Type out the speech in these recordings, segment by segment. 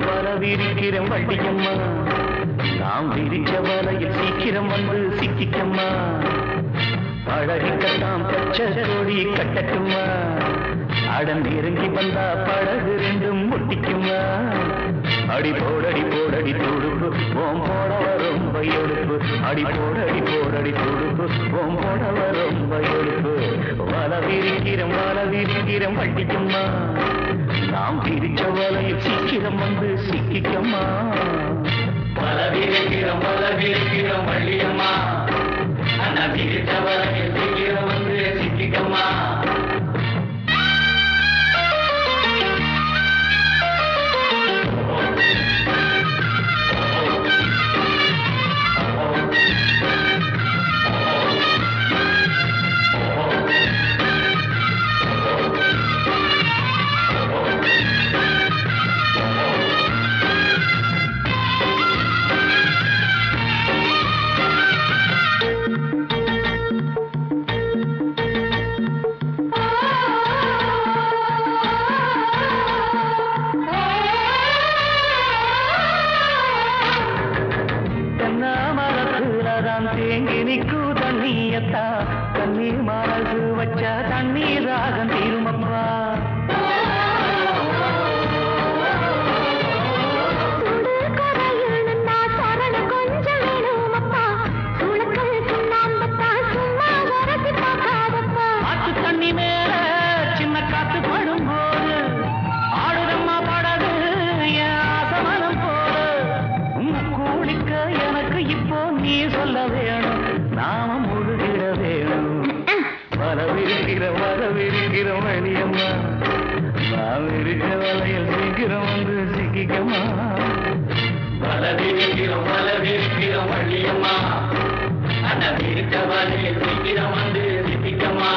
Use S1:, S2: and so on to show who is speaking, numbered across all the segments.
S1: வளவிருக்கிறேன் வள்ளியம்மா, நாம் விரிச்ச வலையில் சீக்கிரம் வந்து சிக்கிக்கம்மா. பழகிக்கட்டாம் பச்சை கொடி கட்டட்டுமா, அடன் நெருங்கி வந்தா படகு ரெண்டும் முட்டிக்குமா. அடி போடடி போடடி துடுப்பு ஓம் போடவ ரொம்ப எடுப்பு. அடி போடடி போடடி துடுப்பு ஓம் போடவ ரொம்ப எடுப்பு. வளவிருக்கிறேன் வள்ளியம்மா, நாம் விரிச்ச வலையில் சீக்கிரம் வந்து சிக்கிக்கம்மா. வளவிருக்கிறோம் வள்ளியம்மா, அந்த விரிச்ச வலையில் சீக்கிரம் வந்து சிக்கிக்கம்மா. தேங்கி நிற்கு தண்ணியத்தா, தண்ணீர் மனசு வச்ச தண்ணீர் ராகம் தீருமப்பா. ஆத்து தண்ணி மேல சின்ன காத்து படும் போது ஆடுதம்மா படகு என் ஆசமனம் போது. கூலிக்க எனக்கு இப்போ நீ சொல்ல வேணும், நாம முழுகிட வேணும். வளவிருக்கிறோம் வள்ளியம்மா, நாம் இருக்க வலையில் சீக்கிரம் வந்து சிக்கிக்கம்மா. வளவிருக்கிறோம் வள்ளியம்மா, அந்த இருக்க வலையில் சீக்கிரம் வந்து சிக்கிக்கம்மா.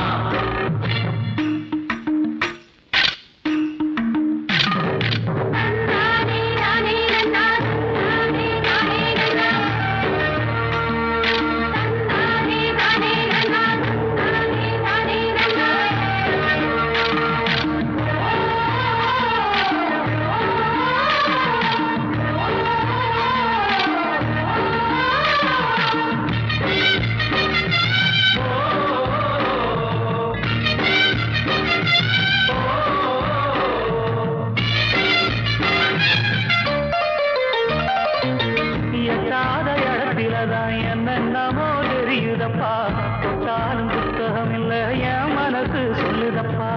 S1: என்னென்னமோ தெரியுதப்பா, தொட்டாலும் புத்தகம் இல்ல என் மனசு சொல்லுதப்பா.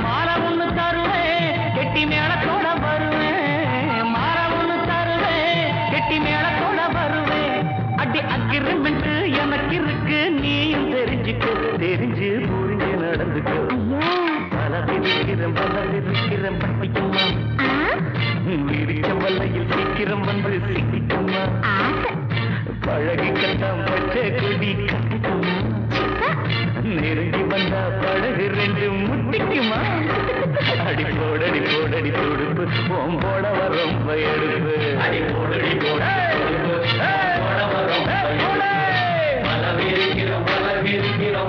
S1: மாலை ஒண்ணு தருவேன் கெட்டி மேளத்தோட வருவேன், மாலை ஒண்ணு தருவேன் கெட்டி மேளத்தோட வருவேன். அடி அக்கிரமெண்ட் எனக்கு இருக்கு, நீயும் தெரிஞ்சுக்கு, தெரிஞ்சு புரிஞ்சு நடந்துக்கு. வளவிருக்கிறேன் பள்ளியம்மா, விரிச்ச வலையில் சீக்கிரம் வந்து சிக்கிக்கம்மா. பழகிக்கட்டாம் பச்சை கொடி கட்டட்டுமா, நெருங்கி வந்தா படகு ரெண்டு முட்டிக்குமா. அடி போடடி துடுப்பு ஓம் போடவ ரொம்ப எடுப்பு. அடி போடடி வளவிருக்கிறோம்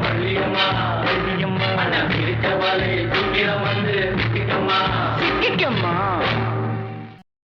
S1: வள்ளியம்மா, அந்த விரிச்ச வலையில் சீக்கிரம்